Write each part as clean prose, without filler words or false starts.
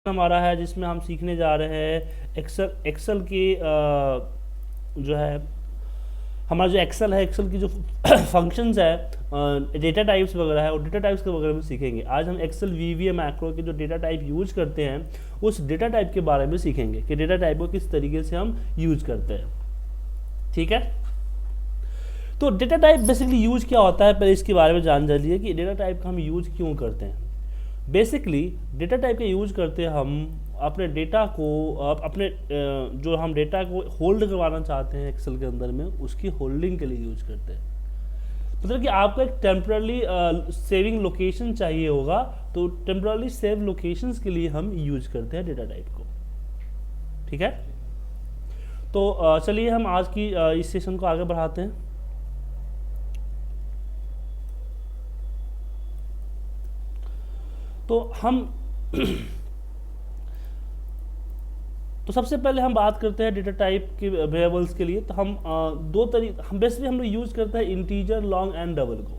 हमारा है जिसमें हम सीखने जा रहे हैं एक्सेल। एक्सेल की जो है हमारा जो एक्सेल है, एक्सेल की जो फंक्शंस है, डेटा टाइप्स वगैरह है, और डेटा टाइप्स के वगैरह में सीखेंगे। आज हम एक्सेल वीवीए मैक्रो के जो डेटा टाइप यूज करते हैं उस डेटा टाइप के बारे में सीखेंगे कि डेटा टाइप को किस तरीके से हम यूज करते हैं। ठीक है, तो डेटा टाइप बेसिकली यूज क्या होता है, पहले इसके बारे में जान जाइए कि डेटा टाइप का हम यूज क्यों करते हैं। बेसिकली डेटा टाइप का यूज करते हैं हम अपने डेटा को, अपने जो हम डेटा को होल्ड करवाना चाहते हैं एक्सेल के अंदर में, उसकी होल्डिंग के लिए यूज करते हैं। मतलब कि आपको एक टेम्परली सेविंग लोकेशन चाहिए होगा, तो टेम्परली सेव लोकेशंस के लिए हम यूज करते हैं डेटा टाइप को। ठीक है, तो चलिए हम आज की इस सेशन को आगे बढ़ाते हैं। तो हम तो सबसे पहले हम बात करते हैं डेटा टाइप के वेरिएबल्स के लिए। तो हम दो तरीके हम बेसिकली हम लोग यूज करते हैं इंटीजर, लॉन्ग एंड डबल को।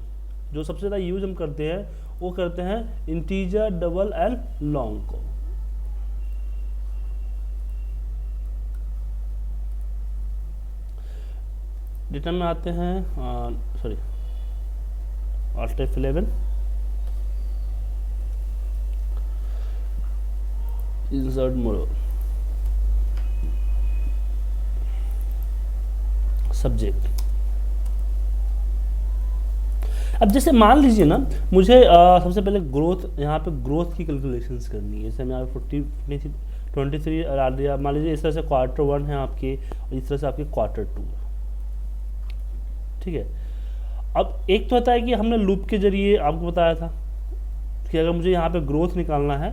जो सबसे ज़्यादा यूज हम करते हैं वो करते हैं इंटीजर, डबल एंड लॉन्ग को। डेटा में आते हैं, sorry, Alt F11, insert mode, subject. अब जैसे मान लीजिए ना, मुझे सबसे पहले ग्रोथ, यहाँ पे ग्रोथ की कैलकुलेशंस करनी है। जैसे मैं यहाँ पे 23 डाल दिया। मान लीजिए इस तरह से Q1 है आपके, और इस तरह से आपके Q2 है। ठीक है, अब एक तो होता है कि हमने लूप के जरिए आपको बताया था कि अगर मुझे यहाँ पे ग्रोथ निकालना है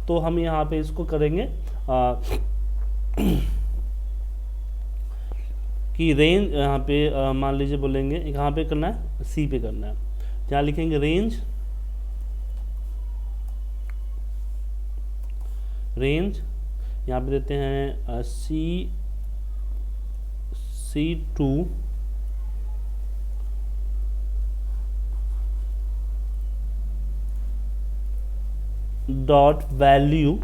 तो हम यहाँ पे इसको करेंगे कि रेंज, यहाँ पे मान लीजिए बोलेंगे यहाँ पे करना है, सी पे करना है, यहाँ लिखेंगे रेंज, रेंज यहाँ पे देते हैं C2 dot value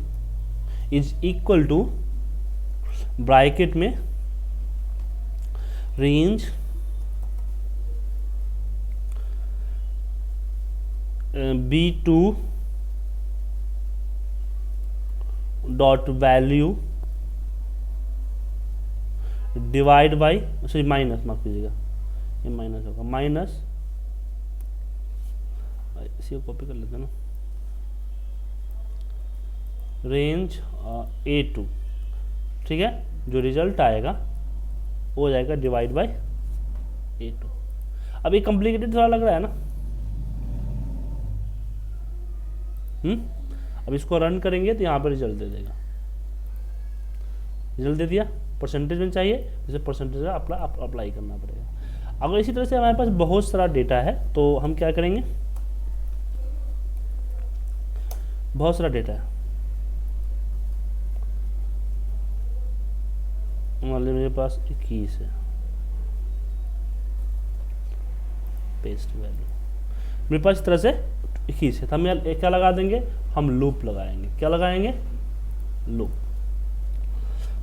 is equal to bracket में range B2 dot value divide by, sorry minus, माफ कीजिएगा ये माइनस होगा, माइनस, इसी को कॉपी कर लेते हैं ना, रेंज A2। ठीक है, जो रिजल्ट आएगा वो हो जाएगा डिवाइड बाय A2। अब ये कॉम्प्लिकेटेड थोड़ा लग रहा है ना। अब इसको रन करेंगे तो यहाँ पर रिजल्ट दे देगा। रिजल्ट दे दिया, परसेंटेज में चाहिए, जैसे परसेंटेज अप्लाई करना पड़ेगा। अगर इसी तरह से हमारे पास बहुत सारा डेटा है तो हम क्या करेंगे, बहुत सारा डेटा है, मान लीजिए मेरे पास 21 है, पेस्ट वैल्यू मेरे पास इस तरह से 21 है, तो हम यहाँ क्या लगा देंगे, हम लूप लगाएंगे। क्या लगाएंगे, लूप।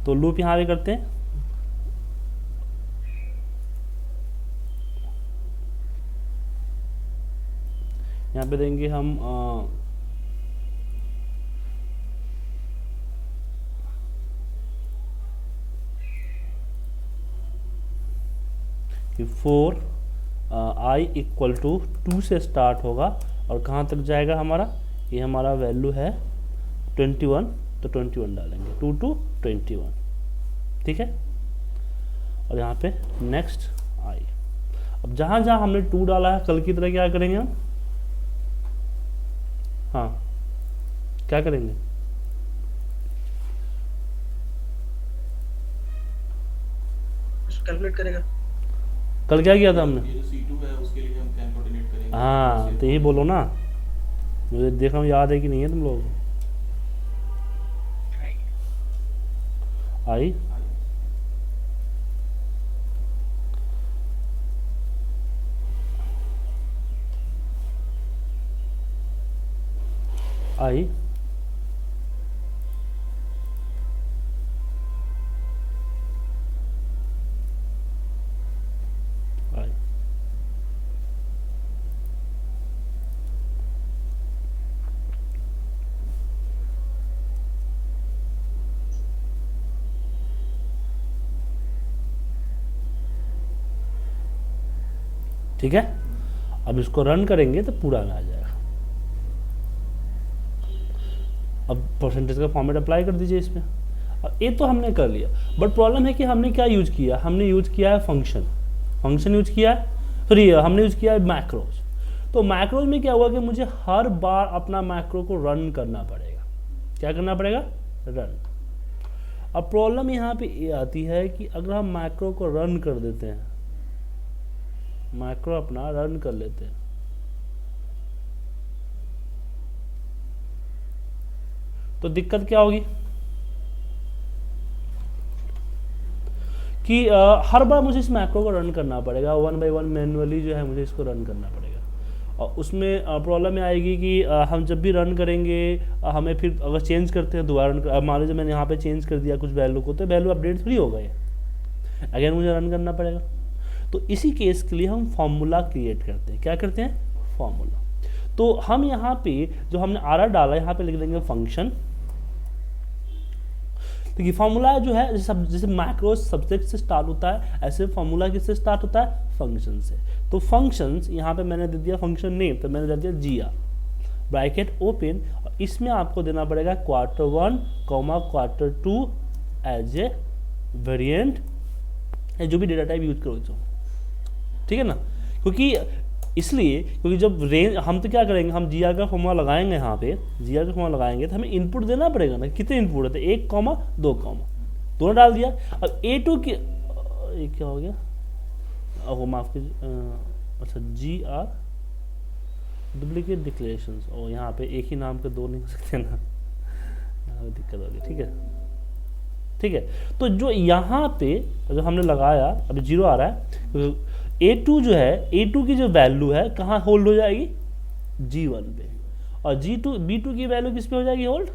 तो लूप यहाँ भी करते हैं, यहाँ पे देंगे हम कि 4 i इक्वल टू 2 से स्टार्ट होगा और कहाँ तक जाएगा हमारा, ये हमारा वैल्यू है 21, तो 21 डालेंगे, 2 to 21। ठीक है, और यहाँ पे नेक्स्ट i। अब जहाँ जहाँ हमने 2 डाला है, कल की तरह क्या करेंगे हम, हाँ क्या करेंगे, कैलकुलेट करेगा। कल क्या किया था हमने, ये जो C2 है उसके लिए हम कैन कोऑर्डिनेट करेंगे। हाँ तो यही बोलो ना, मुझे देखा याद है कि नहीं है तुम लोगों को। आई आई ठीक है, अब इसको रन करेंगे तो पूरा में आ जाएगा। अब परसेंटेज का फॉर्मेट अप्लाई कर दीजिए इसमें। अब ये तो हमने कर लिया, बट प्रॉब्लम है कि हमने क्या यूज किया, हमने यूज किया है फंक्शन यूज किया है, सॉरी हमने यूज किया है मैक्रोज। तो मैक्रोज में क्या हुआ कि मुझे हर बार अपना मैक्रो को रन करना पड़ेगा। क्या करना पड़ेगा? रन। अब प्रॉब्लम यहाँ पे ये आती है कि अगर हम मैक्रो को रन कर देते हैं, मैक्रो अपना रन कर लेते हैं, तो दिक्कत क्या होगी कि हर बार मुझे इस मैक्रो को रन करना पड़ेगा, 1 बाय 1 मैनुअली जो है मुझे इसको रन करना पड़ेगा। और उसमें प्रॉब्लम ये आएगी कि हम जब भी रन करेंगे हमें फिर अगर चेंज करते हैं दोबारा रन, मान लीजिए मैंने यहाँ पे चेंज कर दिया कुछ वैल्यू को, तो वैल्यू अपडेट थोड़ी हो गए, अगेन मुझे रन करना पड़ेगा। तो इसी केस के लिए हम फॉर्मूला क्रिएट करते हैं। क्या करते हैं? फॉर्मूला। तो हम यहाँ पे जो हमने आर डाला यहाँ पे लिख देंगे फंक्शन। तो ये फॉर्मूला जो है जैसे मैक्रो सब्जेक्ट से स्टार्ट होता है, ऐसे फॉर्मूला किससे स्टार्ट होता है? फंक्शन से। तो फंक्शंस यहाँ पे मैंने दे दिया फंक्शन नेम, तो मैंने दे दिया GR ब्रैकेट ओपन, और इसमें आपको देना पड़ेगा Q1, Q2 as a variant, जो भी डेटा टाइप यूज करो तो, ठीक है ना। क्योंकि जब रेंज, हम तो क्या करेंगे, हम GR का फॉर्मूला लगाएंगे, यहाँ पे GR का फॉर्मूला लगाएंगे तो हमें इनपुट देना पड़ेगा ना, कितने इनपुट है? 1, 2, दोनों डाल दिया। अब A2 की ये क्या हो गया, वो माफ कीजिए, अच्छा GR डुप्लीकेट डिक्लेरेशंस, और यहाँ पे एक ही नाम के दो नहीं हो सकते ना, यहाँ पे दिक्कत होगी। ठीक है, तो जो यहाँ पे जो हमने लगाया अभी 0 आ रहा है, तो A2 जो है, A2 की जो वैल्यू है कहाँ होल्ड हो जाएगी? G1 पे, और B2 की वैल्यू किस पे हो जाएगी होल्ड?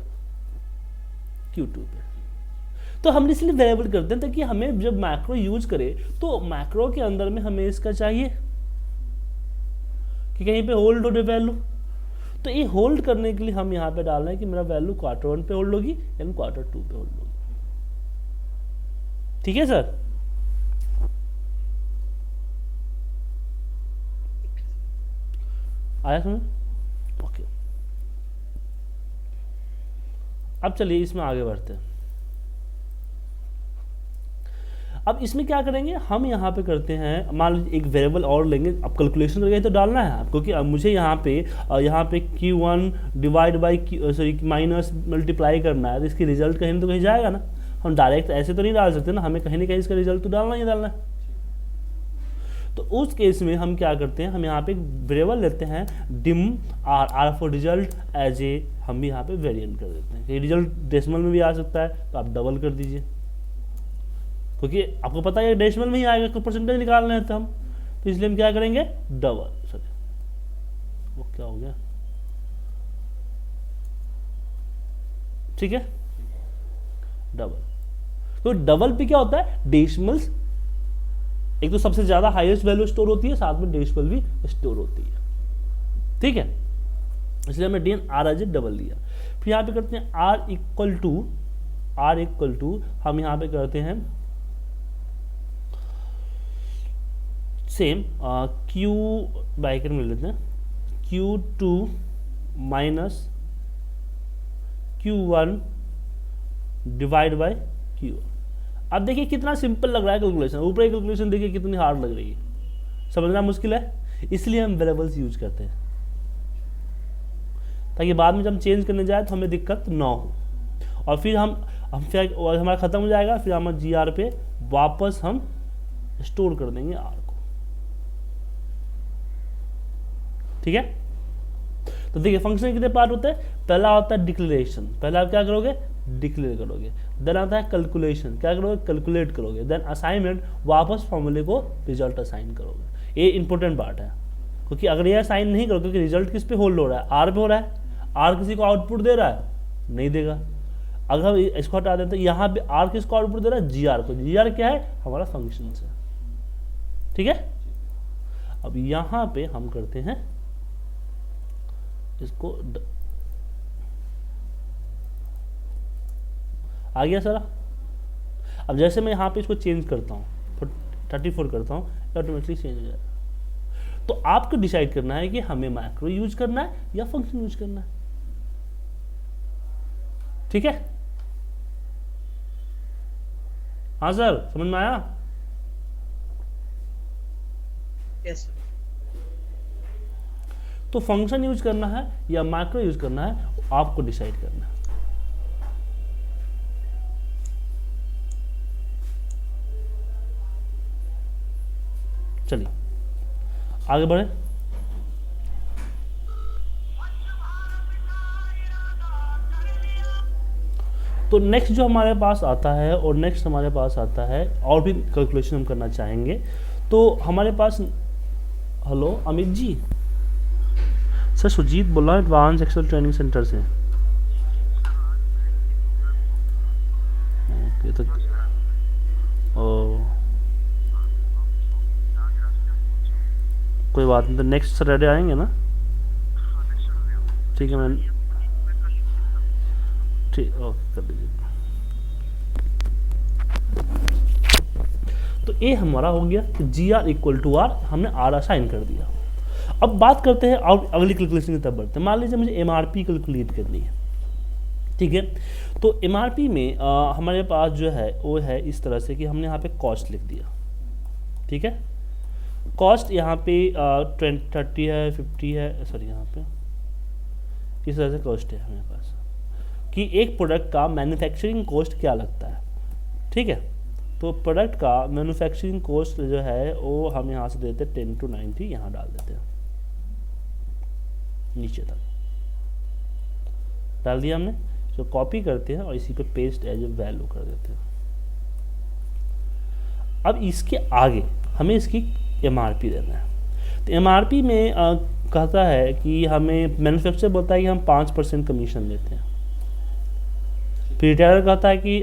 Q2 पे। तो हम इसलिए वेरिएबल करते हैं ताकि हमें जब मैक्रो यूज करे तो मैक्रो के अंदर में हमें इसका चाहिए कि कहीं पे होल्ड हो वैल्यू। तो ये होल्ड करने के लिए हम यहाँ पे डाल रहे हैं कि मेरा वैल्यू Q1 पे होल्ड होगी या Q2 पे होल्ड होगी। ठीक है सर? आया समझ? ओके, अब चलिए इसमें आगे बढ़ते हैं। अब इसमें क्या करेंगे, हम यहाँ पे करते हैं, मान लीजिए एक वेरिएबल और लेंगे। अब कैलकुलेशन करके तो डालना है आपको कि अब मुझे यहाँ पे Q1 divide by minus multiply करना है, तो इसकी रिजल्ट कहीं तो कहीं जाएगा ना। हम डायरेक्ट ऐसे तो नहीं डाल सकते ना, हमें कहीं ना कहीं इसका रिजल्ट तो डालना ही डालना है। तो उस केस में हम क्या करते हैं, हम यहाँ पे वेरिएबल लेते हैं dim r for result as a, हम भी यहाँ पे वेरिएंट कर देते हैं कि रिजल्ट डेसिमल में भी आ सकता है, तो आप डबल कर दीजिए, क्योंकि आपको पता है डेसिमल में ही आएगा, तो परसेंटेज निकालना है तो हम, तो इसलिए हम क्या करेंगे डबल, सॉरी वो क्या हो गया, ठीक है डबल। तो डबल पे क्या होता है, डेसिमल्स एक तो सबसे ज्यादा हाईएस्ट वैल्यू स्टोर होती है, साथ में डेसिमल भी स्टोर होती है, ठीक है। इसलिए हमने डी आर एज डबल दिया। फिर यहाँ पे करते हैं आर इक्वल टू हम यहाँ पे करते हैं सेम क्यू ब्रैकेट में लेते हैं Q2 minus Q1 divide by Q1। अब देखिए कितना सिंपल लग रहा है कैलकुलेशन, ऊपर कैलकुलेशन देखिए कितनी हार्ड लग रही है, समझना मुश्किल है, इसलिए हम वेरिएबल्स यूज करते हैं ताकि बाद में जब हम चेंज करने जाए तो हमें दिक्कत ना हो। और फिर फिर हमारा खत्म हो जाएगा, फिर हम GR पे वापस हम स्टोर कर देंगे R को, ठीक है। तो देखिए फंक्शन के कितने पार्ट होते हैं, पहला होता है डिक्लेरेशन, पहला आप क्या करोगे डिक्लेयर करोगे, देन आता है कैलकुलेशन, क्या करोगे कैलकुलेट करोगे, देन असाइनमेंट, वापस फॉर्मूले को रिजल्ट असाइन करोगे। ये इंपॉर्टेंट पार्ट है, क्योंकि अगर ये असाइन नहीं करोगे, क्योंकि रिजल्ट किस पे होल्ड हो रहा है, R पे हो रहा है, R किसी को आउटपुट दे रहा है नहीं देगा। अगर हम इसको हटा देते हैं, यहाँ पे R किसको आउटपुट दे रहा है, GR को, GR क्या है हमारा फंक्शन है, ठीक है। अब यहाँ पे हम करते हैं इसको आ गया सारा। अब जैसे मैं यहाँ पे इसको चेंज करता हूँ 34 करता हूँ, ऑटोमेटिकली चेंज हो जाएगा। तो आपको डिसाइड करना है कि हमें मैक्रो यूज करना है या फंक्शन यूज करना है। ठीक है, हाँ सर, समझ में आया? Yes sir. तो फंक्शन यूज करना है या मैक्रो यूज करना है, आपको डिसाइड करना है। चलिए आगे बढ़े। तो नेक्स्ट जो हमारे पास आता है, और नेक्स्ट हमारे पास आता है और भी कैलकुलेशन हम करना चाहेंगे। तो हमारे पास, हेलो अमित जी, सर सुजीत बोला एडवांस एक्सेल ट्रेनिंग सेंटर से। ओके, तो ओ कोई बात नहीं, तो नेक्स्ट सैटरडे आएंगे ना? ठीक है मैम, ठीक, ओके कर दीजिए। तो ये हमारा हो गया कि जी आर इक्वल टू आर, हमने आर असाइन कर दिया। अब बात करते हैं और अगली कैलकुलेशन की तरफ बढ़ते हैं। मान लीजिए मुझे एम आर पी कैलकुलेट करनी है, ठीक है। तो एम आर पी में हमारे पास जो है वो है इस तरह से कि हमने यहाँ पे कॉस्ट लिख दिया, ठीक है। कॉस्ट यहाँ पे 30 है, 50 है, सॉरी यहाँ पे इस तरह से कॉस्ट है हमारे पास कि एक प्रोडक्ट का मैन्युफैक्चरिंग कॉस्ट क्या लगता है, ठीक है। तो प्रोडक्ट का मैन्युफैक्चरिंग कॉस्ट जो है वो हम यहाँ से देते हैं 10 to 90, यहाँ डाल देते हैं नीचे तक डाल दिया हमने। जो कॉपी करते हैं और इसी पे पेस्ट एज ए वैल्यू कर देते हैं। अब इसके आगे हमें इसकी एमआरपी देना है। तो एमआरपी में कहता है कि हमें मैन्युफैक्चरर बोलता है कि हम 5% कमीशन लेते हैं, फिर रिटेलर कहता है कि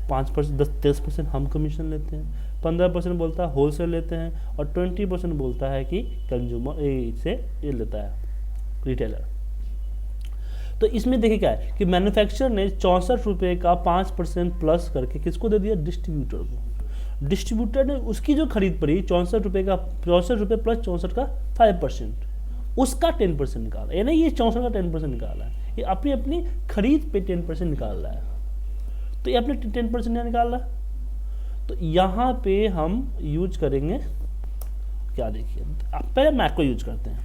5% 10% हम कमीशन लेते हैं, 15% बोलता है होलसेल लेते हैं, और 20% बोलता है कि कंज्यूमर से ये लेता है रिटेलर। तो इसमें देखिए क्या है कि मैन्युफैक्चरर ने 64 रुपये का 5% प्लस करके किसको दे दिया? डिस्ट्रीब्यूटर को। डिस्ट्रीब्यूटर ने उसकी जो खरीद पड़ी 64 रुपये का, 64 रुपये प्लस 64 का 5%, उसका 10% निकाला। यानी ये 64 का 10% निकाला है, ये अपनी अपनी खरीद पे 10% निकाल रहा है। तो ये अपने 10% यहाँ निकाल रहा है। तो यहाँ पे हम यूज करेंगे क्या, देखिए पहले मैक्रो यूज करते हैं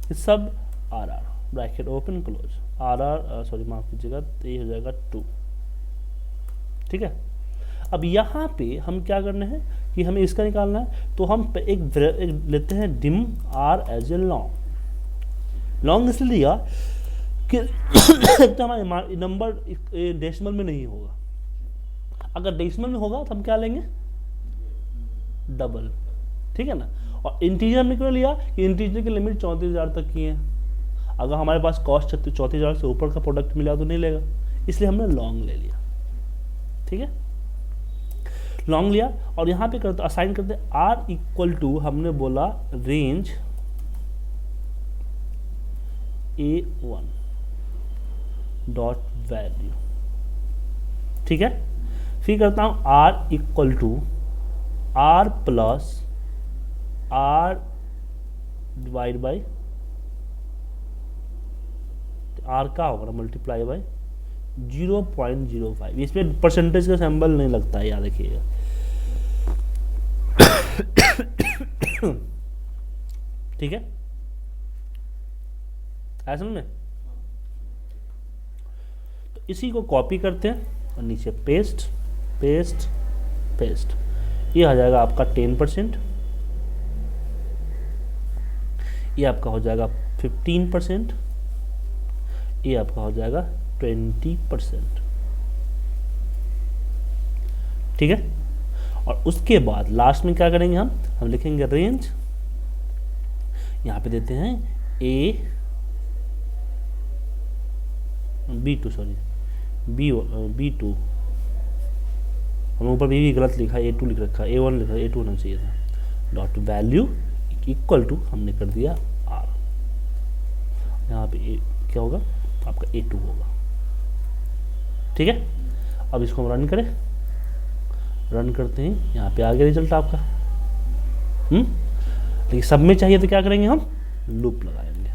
कि सब R R bracket open close R R, sorry माफ कीजिएगा, तो ये हो जाएगा 2, ठीक है। अब यहाँ पे हम क्या करना है कि हमें इसका निकालना है। तो हम एक लेते हैं dim R as a long. Long इसलिए लिया कि तो हमारा नंबर डेसिमल में नहीं होगा। अगर डेसिमल में होगा तो हम क्या लेंगे? डबल, ठीक है ना। और इंटीजर हमने क्यों लिया कि इंटीजर की लिमिट 34,000 तक की है। अगर हमारे पास कॉस्ट 34,000 से ऊपर का प्रोडक्ट मिला तो नहीं लेगा, इसलिए हमने लॉन्ग ले लिया, ठीक है। लॉन्ग लिया और यहाँ पे करते असाइन करते आर इक्वल टू, हमने बोला रेंज A1 डॉट वैल्यू, ठीक है। फिर करता हूँ R equal to R plus R divide by R का होगा ना मल्टीप्लाई बाई 0.05। इसमें परसेंटेज का सिंबल नहीं लगता है, याद रखिएगा। ठीक है, ऐसा में तो इसी को कॉपी करते हैं और नीचे पेस्ट पेस्ट पेस्ट, ये आ जाएगा आपका 10%, ये आपका हो जाएगा 15%, ये आपका हो जाएगा 20%, ठीक है। और उसके बाद लास्ट में क्या करेंगे हम लिखेंगे रेंज, यहाँ पे देते हैं B2 हम ऊपर भी गलत लिखा है, A2 लिख रखा है, A1 लिखा है, A2 होना चाहिए था। डॉट वैल्यू इक्वल टू हमने कर दिया R, यहाँ पे क्या होगा आपका A2 होगा, ठीक है। अब इसको हम रन करें, रन करते हैं, यहाँ पे आ गया रिजल्ट आपका। लेकिन सब में चाहिए तो क्या करेंगे, हम लूप लगाएंगे।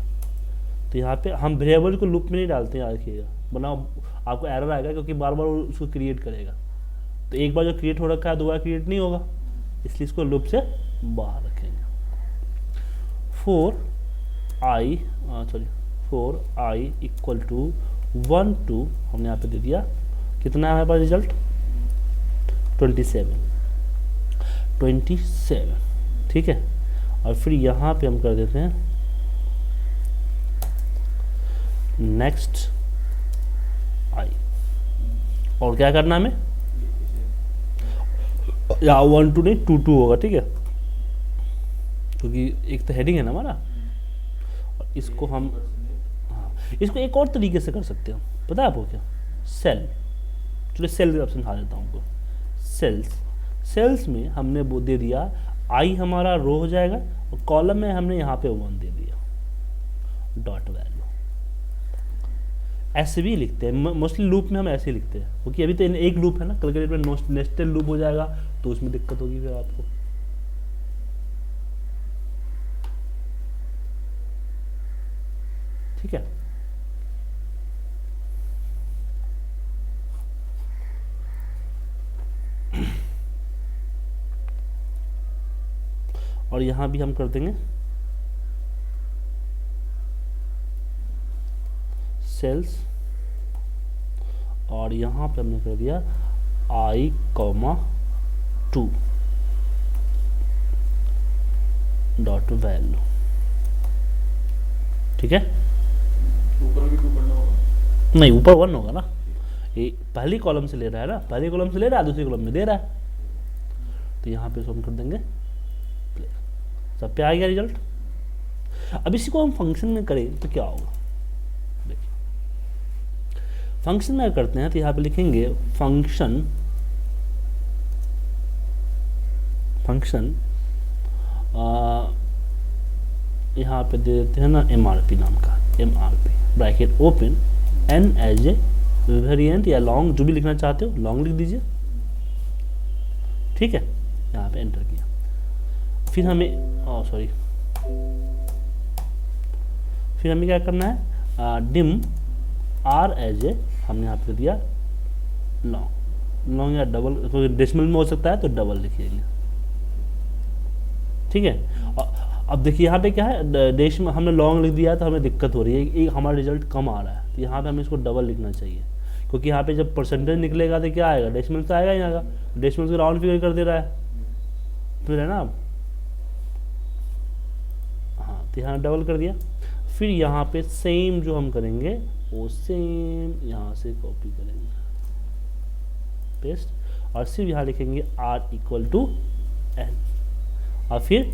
तो यहाँ पे हम वेरिएबल को लूप में नहीं डालते हैं, याद रखिएगा, वरना आपको एरर आएगा, क्योंकि बार बार उसको क्रिएट करेगा। तो एक बार जो क्रिएट हो रखा है दोबारा क्रिएट नहीं होगा, इसलिए इसको लूप से बाहर रखेंगे। फोर आई इक्वल टू 1 2 हमने यहाँ पे दे दिया, कितना है हमारे पास रिजल्ट, 27, ठीक है। और फिर यहाँ पे हम कर देते हैं नेक्स्ट आई, और क्या करना हमें, या 1 2 नहीं 2 2 होगा, ठीक है, क्योंकि एक तो हेडिंग है ना हमारा। और इसको हम, हाँ, इसको एक और तरीके से कर सकते हैं, पता है आपको क्या, सेल, चलो सेल का ऑप्शन दिखा देता हूँ आपको। सेल्स में हमने वो दे दिया, आई हमारा रो हो जाएगा, और कॉलम में हमने यहाँ पे 1 दे दिया, डॉट वैल्यू। ऐसे भी लिखते हैं मोस्टली, लूप में हम ऐसे ही लिखते हैं, क्योंकि अभी तो एक लूप है ना, कैलकुलेटर में नेस्टेड लूप हो जाएगा तो उसमें दिक्कत होगी फिर आपको। ठीक है, और यहां भी हम कर देंगे सेल्स, और यहां पे हमने कर दिया I, 2 डॉट वैल्यू, ठीक है। ऊपर भी 2 पढ़ना होगा, नहीं ऊपर 1 होगा ना, ये पहली कॉलम से ले रहा है ना, पहली कॉलम से ले रहा है, दूसरी कॉलम में दे रहा है, तो यहाँ पे हम कर देंगे प्ले, सब पे आ गया रिजल्ट। अब इसी को हम फंक्शन में करें तो क्या होगा, देखिए फंक्शन में करते हैं तो यहाँ पे लिखेंगे फंक्शन यहाँ पे दे देते हैं ना MRP नाम का, MRP bracket open n as a variant या लॉन्ग, जो भी लिखना चाहते हो लॉन्ग लिख दीजिए, ठीक है। यहाँ पे एंटर किया, फिर हमें फिर हमें क्या करना है, डिम r एज ए, हमने यहाँ पे दिया लॉन्ग या डबल, कोई डेसिमल में हो सकता है तो डबल लिखिएगा, ठीक है। अब देखिए यहाँ पे क्या है, डेसिमल हमने लॉन्ग लिख दिया तो हमें दिक्कत हो रही है, एक हमारा रिजल्ट कम आ रहा है, तो यहाँ पे हमें इसको डबल लिखना चाहिए, क्योंकि यहाँ पे जब परसेंटेज निकलेगा तो क्या आएगा, डेसिमल से आएगा, यहाँ का डेसिमल से राउंड फिगर कर दे रहा है, फिर है ना। हाँ, तो यहाँ डबल कर दिया, फिर यहाँ पे सेम जो हम करेंगे वो सेम यहाँ से कॉपी करेंगे, पेस्ट, और सिर्फ यहाँ लिखेंगे r इक्वल टू n, और फिर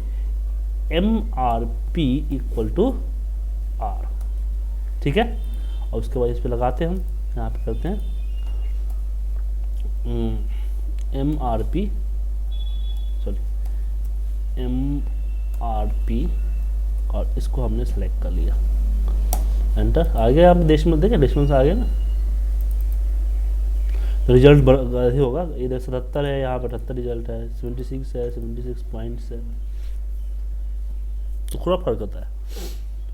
MRP इक्वल टू R, ठीक है। और उसके बाद इस पे लगाते हैं हम, यहाँ पे करते हैं MRP और इसको हमने सेलेक्ट कर लिया, एंटर, आ गया। आप डेसिमल देखें, डेसिमल से आ गया ना, रिजल्ट ही होगा, इधर 77 है, यहाँ पर 78 रिजल्ट है, 76 है, 76 पॉइंट्स है, तो थोड़ा फर्क होता है,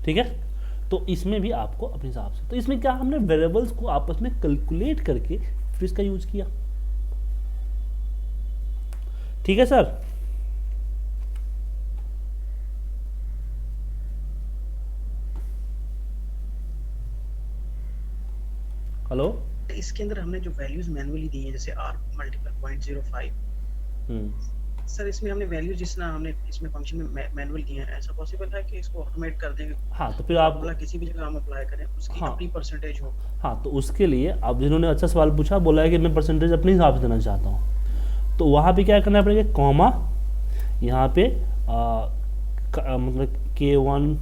ठीक है। तो इसमें भी आपको अपने हिसाब से, तो इसमें क्या हमने वेरिएबल्स को आपस में कैलकुलेट करके फिर इसका यूज किया, ठीक है सर। हेलो, इसके अंदर हमने जो वैल्यूज मैनुअली दी है, जैसे r मल्टीपल 0.05, सर इसमें हमने वैल्यू जितना हमने इसमें फंक्शन में मैनुअल किए हैं, ऐसा पॉसिबल है कि इसको ऑटोमेट कर देंगे? हाँ, तो फिर आप बोला किसी भी जगह हम अप्लाई करें उसकी हाँ, अपनी परसेंटेज हो। हाँ, तो उसके लिए अब जिन्होंने अच्छा सवाल पूछा, बोला है कि मैं परसेंटेज अपने हिसाब से देना चाहता हूँ, तो वहाँ पे क्या करना पड़ेगा, कॉमा, यहाँ पे मतलब K1,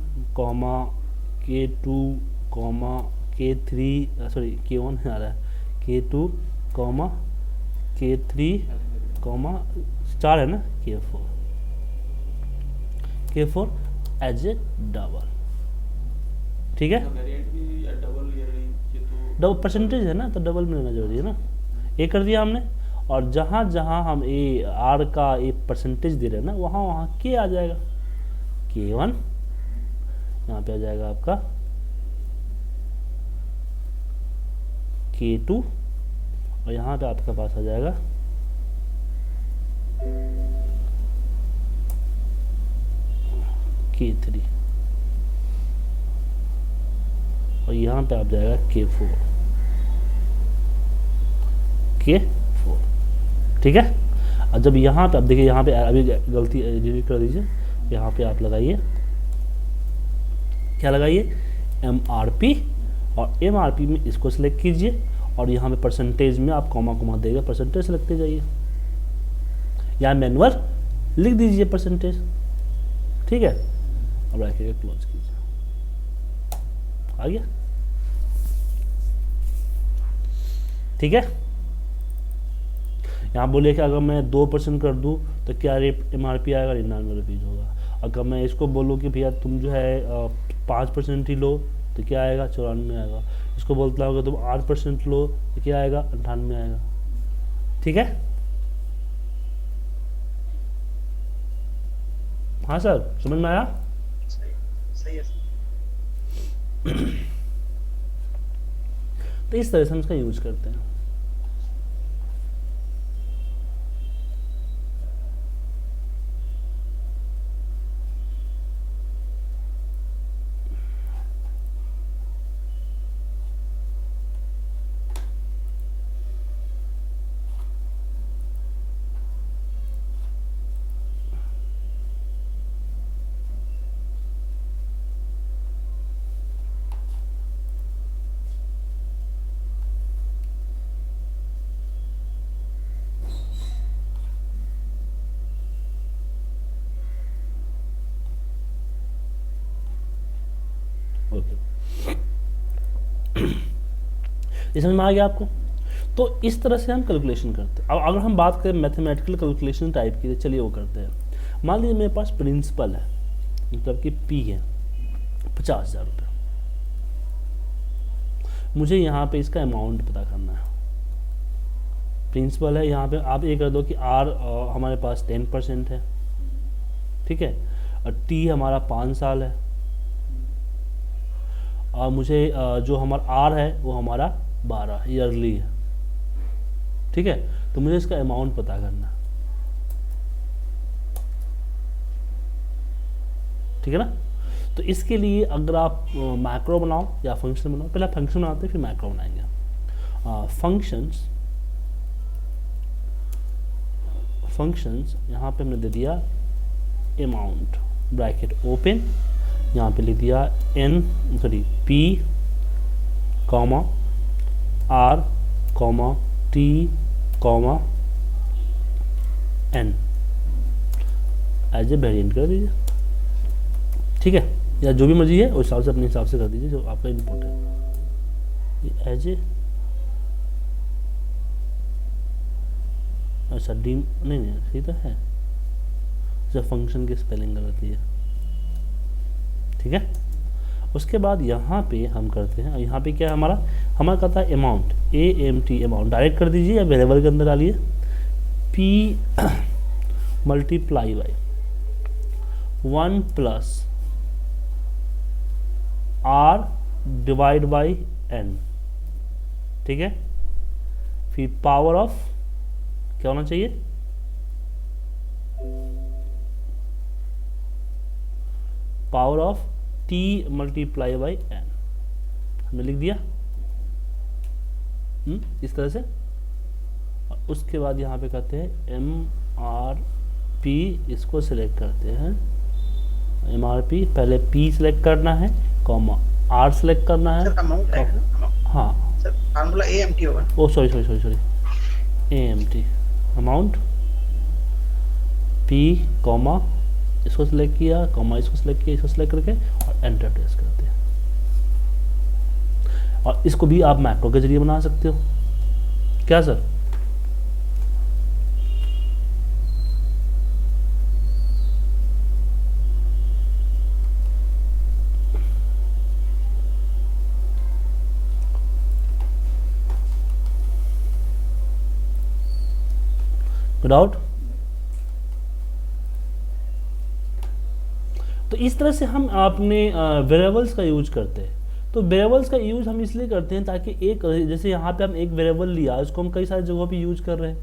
K2, K3, sorry K1 आ रहा है, K2, K3, स्टार है ना, K4 एज ए डबल, ठीक है। वेरिएंट भी या डबल या ये तो डबल परसेंटेज है ना, तो डबल में लेना जरूरी है ना, ये कर दिया हमने। और जहाँ जहाँ हम ए आर का एक परसेंटेज दे रहे हैं ना, वहाँ वहाँ के आ जाएगा, K1, यहाँ पे आ जाएगा आपका K2 और यहाँ पे आपके पास आ जाएगा K3 और यहाँ पे आप जाएगा K4, ठीक है। और जब यहाँ पे आप देखिए, यहाँ पे अभी गलती डिलीट कर दीजिए, यहाँ पे आप लगाइए, क्या लगाइए, MRP और MRP में इसको सिलेक्ट कीजिए और यहाँ पे परसेंटेज में आप कॉमा कॉमा देगा, परसेंटेज सेलेक्ट जाइए या मैनुअल लिख दीजिए परसेंटेज, ठीक है। अब रखिएगा, क्लोज कीजिए, आ गया, ठीक है। यहाँ बोलिए कि अगर मैं 2% कर दूँ तो क्या रेट MRP आएगा, 99 रुपीज़ होगा। अगर मैं इसको बोलूँ कि भैया तुम जो है 5% ही लो तो क्या आएगा, 94 आएगा। इसको बोलता होगा तुम 8% लो तो क्या आएगा, 98 आएगा, ठीक है। हाँ सर, समझ में आया? सही है। तो इस तरह से हम इसका यूज करते हैं। ये समझ में आ गया आपको? तो इस तरह से हम कैलकुलेशन करते हैं। अब अगर हम बात करें मैथमेटिकल कैलकुलेशन टाइप की, तो चलिए वो करते हैं। मान लीजिए मेरे पास प्रिंसिपल है, मतलब कि P है 50,000 रुपये, मुझे यहाँ पे इसका अमाउंट पता करना है। प्रिंसिपल है, यहाँ पे आप ये कर दो कि R हमारे पास 10% है, ठीक है, और T हमारा 5 साल है, और मुझे जो हमारा R है वो हमारा 12 ईयरली है, ठीक है। तो मुझे इसका अमाउंट पता करना, ठीक है ना। तो इसके लिए अगर आप मैक्रो बनाओ या फंक्शन बनाओ, पहले फंक्शन बनाते हैं फिर मैक्रो बनाएंगे। फंक्शंस यहाँ पे हमने दे दिया अमाउंट, ब्रैकेट ओपन, यहाँ पे लिख दिया P comma R comma T comma N as a variant कर दीजिए, ठीक है, या जो भी मर्जी है उस हिसाब से अपने हिसाब से कर दीजिए जो आपका इनपुट है। एज ए अच्छा डी नहीं सही तो है, जब फंक्शन की स्पेलिंग गलत है, ठीक है। उसके बाद यहाँ पे हम करते हैं, यहाँ पे क्या है हमारा कहता है अमाउंट, AMT अमाउंट डायरेक्ट कर दीजिए या वेरिएबल के अंदर डालिए, P multiply by 1 plus R divide by N, ठीक है। फिर पावर ऑफ क्या होना चाहिए, power of T multiply by N, हमने लिख दिया इस तरह से। और उसके बाद यहाँ पे कहते हैं MRP, इसको सिलेक्ट करते हैं, MRP पहले P सिलेक्ट करना है, कॉमा R सिलेक्ट करना है, अमाउंट है ना, हाँ सर फार्मूला AMT होगा। Oh sorry AMT amount, P comma इसको सिलेक्ट किया, कॉमा इसको सिलेक्ट किया, इसको सिलेक्ट करके और एंटर प्रेस करते हैं। और इसको भी आप मैक्रो के जरिए बना सकते हो, क्या सर? डाउट? तो इस तरह से हम अपने वेरिएबल्स का यूज करते हैं। तो वेरिएबल्स का यूज हम इसलिए करते हैं ताकि एक, जैसे यहाँ पे हम एक वेरिएबल लिया, उसको हम कई सारी जगहों पे यूज कर रहे हैं,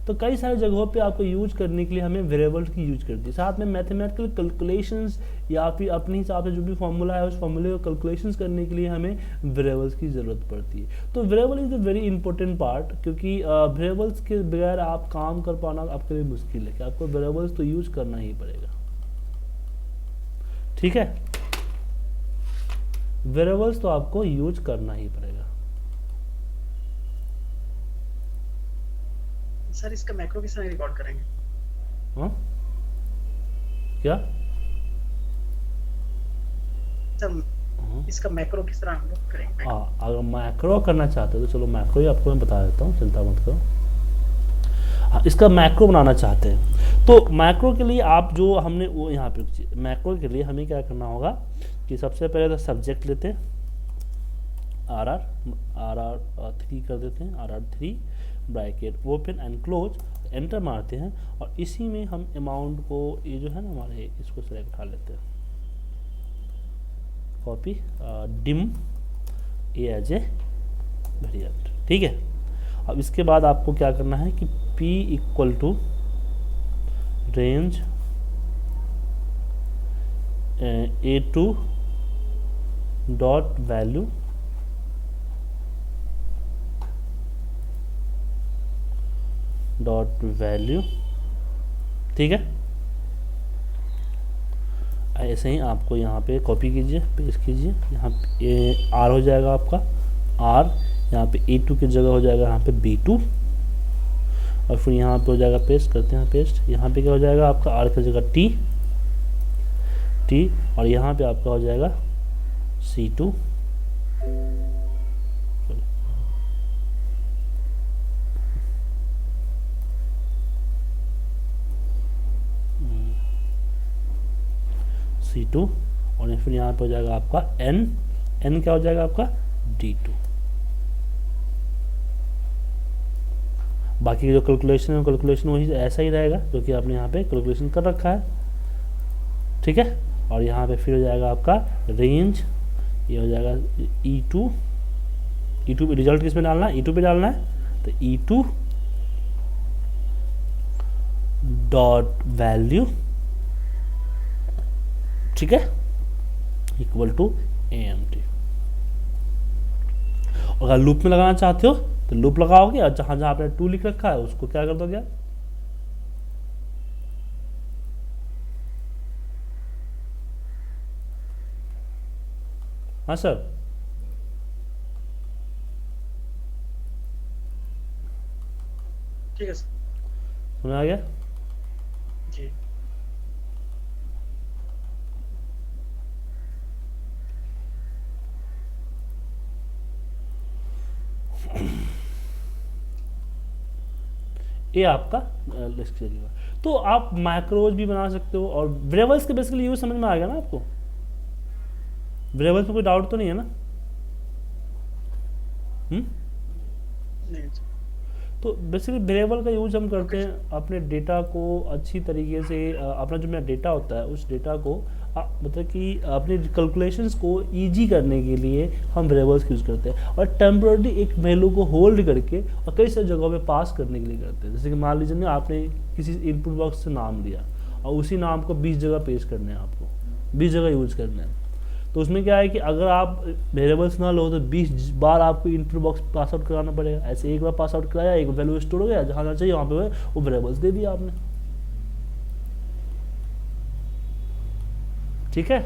तो कई सारी जगहों पे आपको यूज करने के लिए हमें वेरिएबल्स की यूज करती है। साथ में मैथमेटिकल कैलकुलेशंस या फिर अपने हिसाब से जो भी फॉर्मूला है उस फॉर्मूले को कैलकुलेशंस करने के लिए हमें वेरिएबल्स की ज़रूरत पड़ती है। तो variable is a very important part, क्योंकि वेरिएबल्स के बगैर आप काम कर पाना आपके लिए मुश्किल है, कि आपको वेरिएबल्स तो यूज करना ही पड़ेगा। ठीक है, वेरिएबल्स तो आपको यूज करना ही पड़ेगा। सर इसका मैक्रो किस तरह रिकॉर्ड करेंगे? हाँ क्या सर इसका मैक्रो किस तरह हम लोग करेंगे? हाँ, अगर मैक्रो करना चाहते हो तो चलो मैक्रो ही आपको मैं बता देता हूँ, चिंता मत करो। हाँ, इसका मैक्रो बनाना चाहते हैं तो मैक्रो के लिए आप जो हमने वो यहाँ पे मैक्रो के लिए हमें क्या करना होगा कि सबसे पहले तो सब्जेक्ट लेते हैं, आर 3 कर देते हैं, RR3 bracket open and close, enter मारते हैं और इसी में हम अमाउंट को, ये जो है ना हमारे, इसको सेलेक्ट कर लेते हैं, copy dim A as a variant. ठीक है, अब इसके बाद आपको क्या करना है कि P equal to range A2 dot value dot value. ठीक है, ऐसे ही आपको यहाँ पे कॉपी कीजिए, पेस्ट कीजिए, यहाँ पे R हो जाएगा आपका R, यहाँ पे A2 की जगह हो जाएगा यहाँ पे B2 और फिर यहाँ पे हो जाएगा पेस्ट, करते हैं पेस्ट, यहाँ पे क्या हो जाएगा आपका R की जगह T और यहाँ पे आपका हो जाएगा C2 C2 और फिर यहाँ पे हो जाएगा आपका N क्या हो जाएगा आपका D2। बाकी जो कैलकुलेशन है कैलकुलेशन वही ऐसा ही रहेगा जो कि आपने यहाँ पे कैलकुलेशन कर रखा है। ठीक है, और यहाँ पे फिर हो जाएगा आपका रेंज, ये हो जाएगा E2 पे रिजल्ट किस में डालना है, E2 पे डालना है, तो E2 डॉट वैल्यू, ठीक है, इक्वल टू AMT। अगर लूप में लगाना चाहते हो तो लूप लगाओगे और जहां जहां आपने 2 लिख रखा है उसको क्या कर दोगे, हाँ सर, ठीक है सर, सुना आ गया। जी ये आपका लिस्ट चलेगा। तो आप मैक्रोज भी बना सकते हो और वेरिएबल्स के बेसिकली यूज समझ में आ गया ना आपको, वेरिएबल्स में कोई डाउट तो नहीं है ना? नहीं सर। तो बेसिकली वेरिएबल का यूज हम करते हैं अपने डेटा को अच्छी तरीके से, अपना जो मेरा डेटा होता है उस डेटा को मतलब कि अपने कैलकुलेशंस को इजी करने के लिए हम वेरिएबल्स यूज़ करते हैं और टेम्पररी एक वैल्यू को होल्ड करके और कई सारी जगहों पे पास करने के लिए करते हैं। जैसे कि मान लीजिए ना आपने किसी इनपुट बॉक्स से नाम लिया और उसी नाम को 20 जगह पेश करना है, आपको 20 जगह यूज करना है, तो उसमें क्या है कि अगर आप वेरिएबल्स ना लो तो 20 बार आपको इनपुट बॉक्स पास आउट कराना पड़ेगा। ऐसे एक बार पास आउट कराया, एक वैल्यू स्टोर हो गया, जहाँ जहाँ चाहिए वहाँ पे वो वेरिएबल्स दे दिया आपने। ठीक है,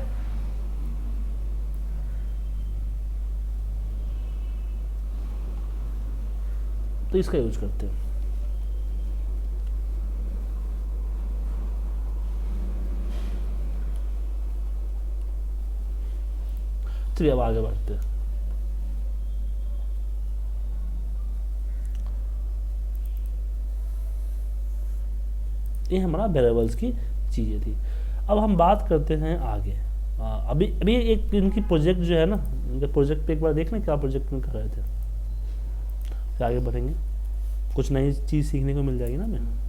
तो इसका यूज करते हैं। चलिए अब आगे बढ़ते हैं। ये हमारा वेरिएबल्स की चीज़ें थी। अब हम बात करते हैं आगे। अभी अभी एक इनकी प्रोजेक्ट जो है ना, इनके प्रोजेक्ट पे एक बार देख लें क्या प्रोजेक्ट में कर रहे थे, फिर आगे बढ़ेंगे, कुछ नई चीज़ सीखने को मिल जाएगी ना हमें।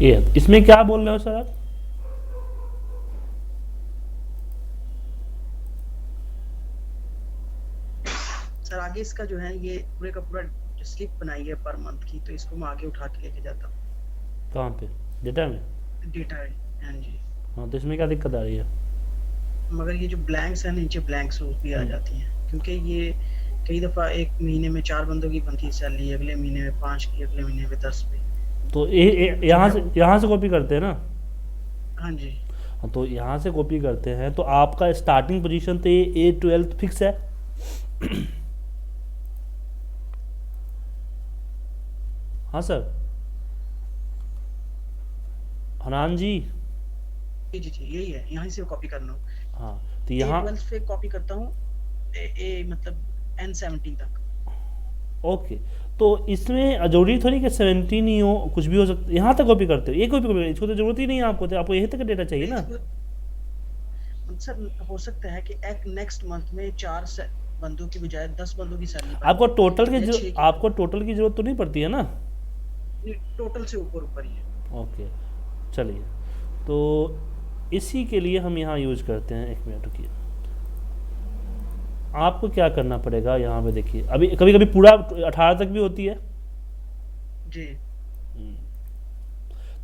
8, इसमें क्या बोल रहे हो सर आप? सर आगे इसका जो है ये पूरे का पूरा स्लिप बनाई है पर मंथ की, तो इसको मैं आगे उठा के लेके जाता हूँ कहाँ पे? डेटा में? डेटा है। हाँ जी। हाँ, तो इसमें क्या दिक्कत आ रही है? मगर ये जो ब्लैंक्स है नीचे ब्लैंक्स भी आ जाती हैं, क्योंकि ये कई दफा एक महीने में 4 बंदों की बनती है सैलरी, अगले महीने में 5 की, अगले महीने में 10 की। तो जो यहाँ से कॉपी करते हैं ना? हाँ जी। हाँ, तो यहाँ से कॉपी करते हैं तो आपका स्टार्टिंग पोजीशन तो ये A12 फिक्स है। हाँ सर, हनान जी। जी जी जी, यही है, यहाँ से कॉपी करना हूँ। हाँ, तो यहाँ A12 पे कॉपी करता हूँ मतलब N17 तक। ओके। तो इसमें जरूरी थोड़ी कि 17 ही हो, कुछ भी हो सकता है। यहाँ तक कॉपी करते हो, ये कॉपी इसको तो जरूरत ही नहीं है आपको, तो आपको यही तक डेटा चाहिए ना। सर हो सकता है कि एक नेक्स्ट मंथ में 4 बंदों की बजाय 10 बंदों की सैलरी आपको टोटल की जरूरत तो नहीं पड़ती है ना? टोटल से ऊपर ऊपर ही है। ओके, चलिए, तो इसी के लिए हम यहाँ यूज करते हैं। 1 मिनट रुकिए, आपको क्या करना पड़ेगा यहाँ पे देखिए, अभी कभी कभी पूरा 18 तक भी होती है जी।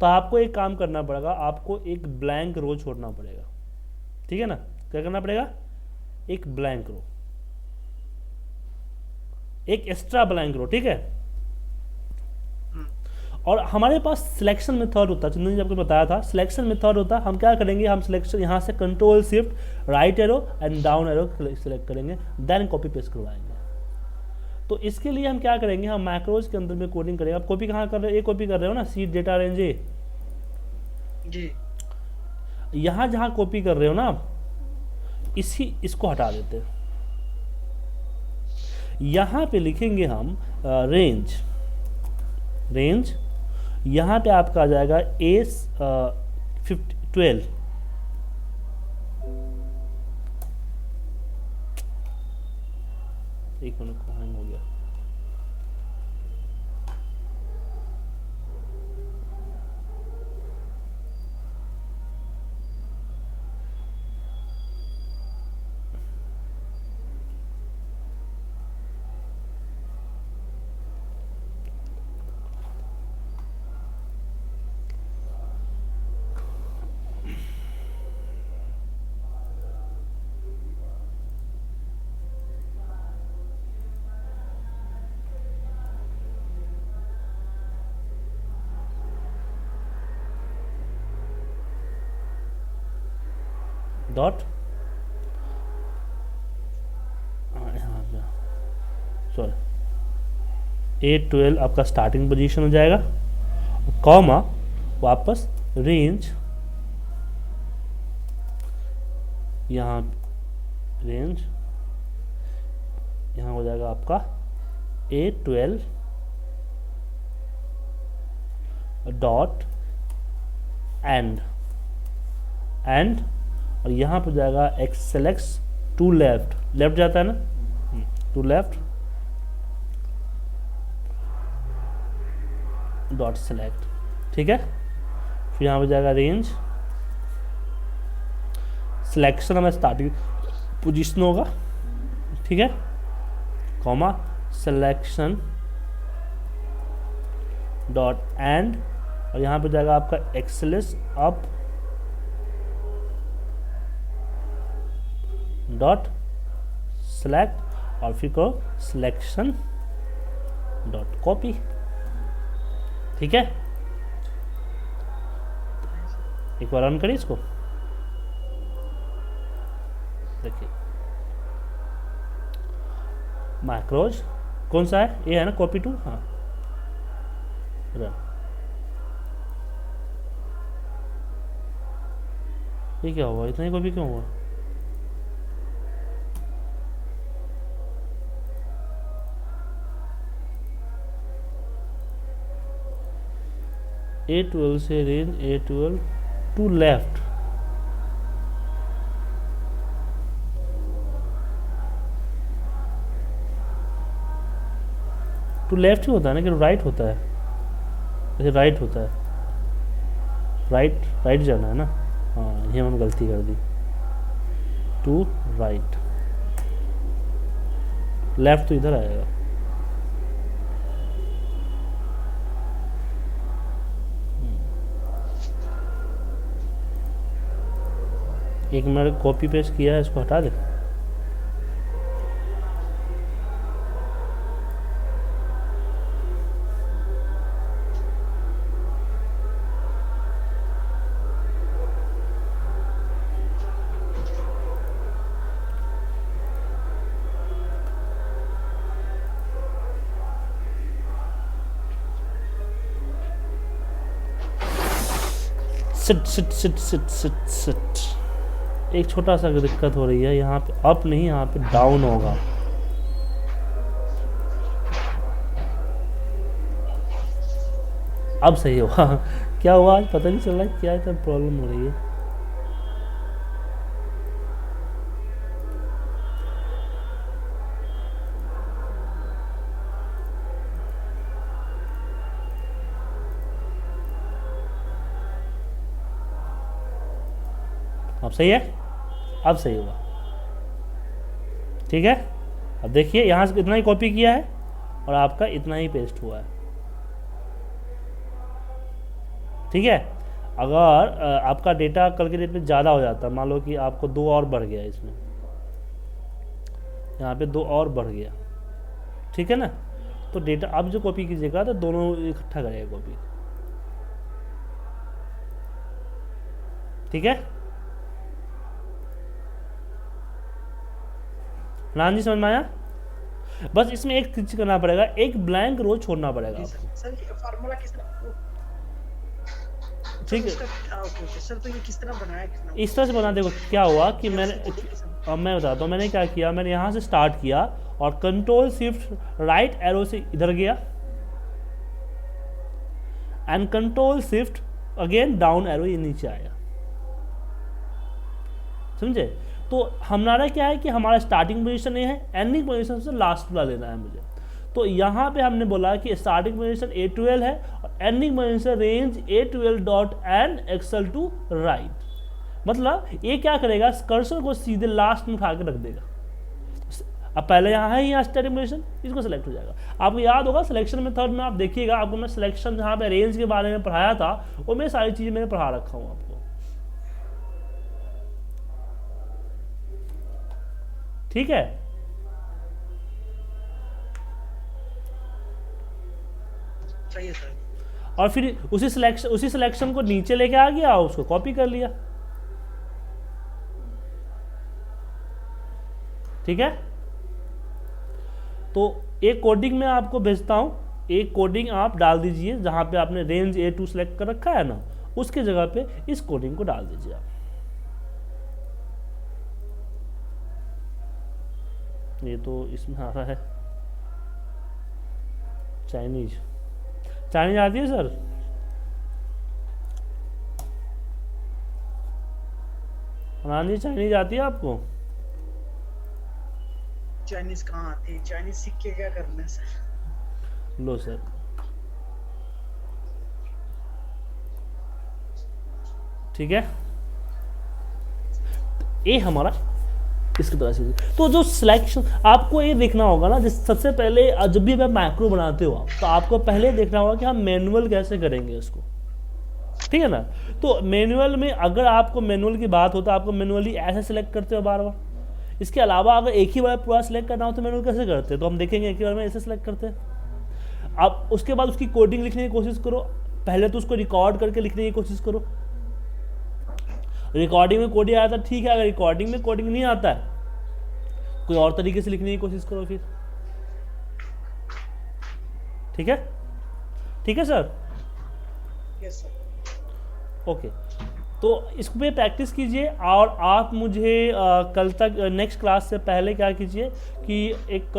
तो आपको एक काम करना पड़ेगा, आपको एक ब्लैंक रो छोड़ना पड़ेगा, ठीक है ना? क्या करना पड़ेगा? एक ब्लैंक रो, एक एक्स्ट्रा ब्लैंक रो, ठीक है? और हमारे पास सिलेक्शन मेथड होता है, चंदन जी आपको बताया था सिलेक्शन मेथड होता है। हम क्या करेंगे, हम सिलेक्शन यहाँ से control shift right arrow and down arrow select करेंगे, देन कॉपी पेस्ट करवाएंगे। तो इसके लिए हम क्या करेंगे, हम मैक्रोज के अंदर में कोडिंग करेंगे। आप कॉपी कहाँ कर रहे हो? ये कॉपी कर रहे हो ना, सी डेटा रेंज जी। यहाँ जहाँ कॉपी कर रहे हो ना आप, इसको हटा देते हैं। यहाँ पे लिखेंगे हम रेंज, यहाँ पे आपका आ जाएगा A12। एक मिनट को हैंग हो गया। डॉट, यहाँ पे सॉरी, A12 आपका स्टार्टिंग पोजीशन हो जाएगा, कॉमा वापस रेंज, यहाँ रेंज, यहाँ हो जाएगा आपका A12 डॉट एंड, और यहाँ पर जाएगा एक्सलेक्स टू लेफ्ट जाता है ना, टू लेफ्ट डॉट सेलेक्ट, ठीक है? फिर यहाँ पे जाएगा रेंज, सिलेक्शन हमें स्टार्टिंग पोजीशन होगा, ठीक है, कॉमा सिलेक्शन डॉट एंड, और यहाँ पे जाएगा आपका एक्सेलेस अप डॉट सेलेक्ट, और फिर करो सिलेक्शन डॉट कॉपी, ठीक है? एक बार रन करिए इसको, देखिए मैक्रोज कौन सा है, ये है ना कॉपी टू, हाँ रन। ये क्या हुआ, इतना ही कॉपी क्यों हुआ? A12 से range A12 to left, to left ही होता है ना कि राइट होता है? ऐसे राइट होता है, राइट राइट जाना है ना, हाँ ये हमने गलती कर दी, टू राइट, लेफ्ट तो इधर आएगा। एक मैंने कॉपी पेस्ट किया है, इसको हटा दे। Sit sit sit sit sit sit, एक छोटा सा दिक्कत हो रही है, यहाँ पे अप नहीं, यहाँ पे डाउन होगा। अब सही हुआ क्या हुआ आज पता नहीं चल रहा है, क्या इतना प्रॉब्लम हो रही है। अब सही है, अब सही हुआ, ठीक है। अब देखिए यहाँ से इतना ही कॉपी किया है और आपका इतना ही पेस्ट हुआ है, ठीक है। अगर आपका डेटा कल के डेट में ज़्यादा हो जाता, मान लो कि आपको 2 और बढ़ गया, इसमें यहाँ पे 2 और बढ़ गया, ठीक है ना, तो डेटा आप जो कॉपी कीजिएगा तो दोनों इकट्ठा करेगा कॉपी, ठीक है। नान जी समझ में आया? बस इसमें एक चीज करना पड़ेगा, एक ब्लैंक रो छोड़ना पड़ेगा आपको। सर ये फार्मूला किस तरह, ठीक है ओके सर, तो ये किस तरह बनाया, किस तरह इस तरह से बना। देखो क्या हुआ कि मैं बताता हूँ मैंने क्या किया। मैंने यहाँ से स्टार्ट किया और कंट्रोल शिफ्ट राइट एरो से इधर गया and control shift again down arrow ये नीचे आया, समझे। तो हमारा क्या है कि हमारा स्टार्टिंग पोजीशन ये है, एंडिंग पोजीशन से लास्ट वाला लेना है मुझे। तो यहाँ पे हमने बोला कि स्टार्टिंग पोजीशन A12 है और ending position range A12 dot end Excel to right. मतलब ये क्या करेगा, कर्सर को सीधे लास्ट में उठा के रख देगा। अब पहले यहाँ है, यहाँ स्टार्टिंग पोजीशन, इसको सेलेक्ट हो जाएगा। आपको याद होगा सिलेक्शन मेथड में आप देखिएगा, आपको मैं सिलेक्शन जहाँ पे रेंज के बारे में पढ़ाया था वो मैं सारी चीज़ें मैंने पढ़ा रखा हूँ आपको, ठीक है। सही है सर। और फिर उसी सिलेक्शन को नीचे लेके आ गया, उसको कॉपी कर लिया, ठीक है। तो एक कोडिंग में आपको भेजता हूं, एक कोडिंग आप डाल दीजिए जहां पे आपने रेंज A2 सेलेक्ट कर रखा है ना, उसके जगह पे इस कोडिंग को डाल दीजिए आप। ये तो इसमें आ रहा है चाइनीज आती है सर? जी चाइनीज आती है आपको? चाइनीज कहाँ आती है, चाइनीज सीख के क्या करना है सर? लो सर, ठीक है, ये हमारा इसकी तरह से। तो जो सिलेक्शन आपको ये देखना होगा ना, जिस सबसे पहले जब भी आप मैक्रो बनाते हो आप, तो आपको पहले देखना होगा कि हम मैनुअल कैसे करेंगे इसको, ठीक है ना। तो मैनुअल में अगर आपको मैनुअल की बात हो तो आपको मैनुअली ऐसे सिलेक्ट करते हो बार बार। इसके अलावा अगर एक ही बार पूरा सिलेक्ट करना हो तो मैनुअल कैसे करते हैं, तो हम देखेंगे एक ही बार में ऐसे सिलेक्ट करते हैं। आप उसके बाद उसकी कोडिंग लिखने की कोशिश करो, पहले तो उसको रिकॉर्ड करके लिखने की कोशिश करो। रिकॉर्डिंग में कोडिंग आता है ठीक है, अगर रिकॉर्डिंग में कोडिंग नहीं आता है कोई और तरीके से लिखने की कोशिश करो फिर, ठीक है, ठीक है सर। Yes sir. ओके, तो इस पे प्रैक्टिस कीजिए और आप मुझे कल तक नेक्स्ट क्लास से पहले क्या कीजिए कि एक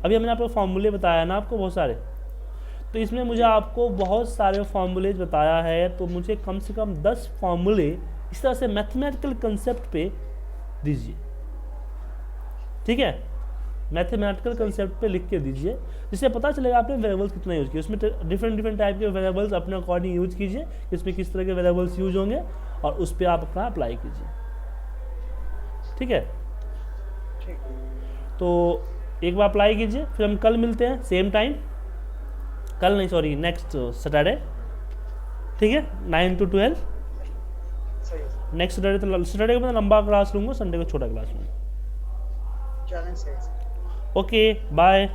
अभी हमने आपको फॉर्मूले बताया ना आपको बहुत सारे, तो इसमें मुझे आपको बहुत सारे फॉर्मूलेज बताया है, तो मुझे कम से कम 10 फॉर्मूले इस तरह से मैथमेटिकल कंसेप्ट पे दीजिए, ठीक है। मैथमेटिकल कंसेप्ट पे लिख के दीजिए, जिससे पता चलेगा आपने वेरिएबल्स कितना यूज़ किया। उसमें डिफरेंट डिफरेंट टाइप के वेरिएबल्स अपने अकॉर्डिंग यूज कीजिए, इसमें किस तरह के वेरिएबल्स यूज होंगे, और उस पर आप अपना अप्लाई कीजिए। ठीक है, तो एक बार अप्लाई कीजिए, फिर हम कल मिलते हैं सेम टाइम। कल नहीं, सॉरी, नेक्स्ट सैटरडे। ठीक है, 9 to 12। नेक्स्ट सैटरडे, तो सैटरडे को मैं लंबा क्लास लूँगा, संडे को छोटा क्लास लूँगा। Okay, bye.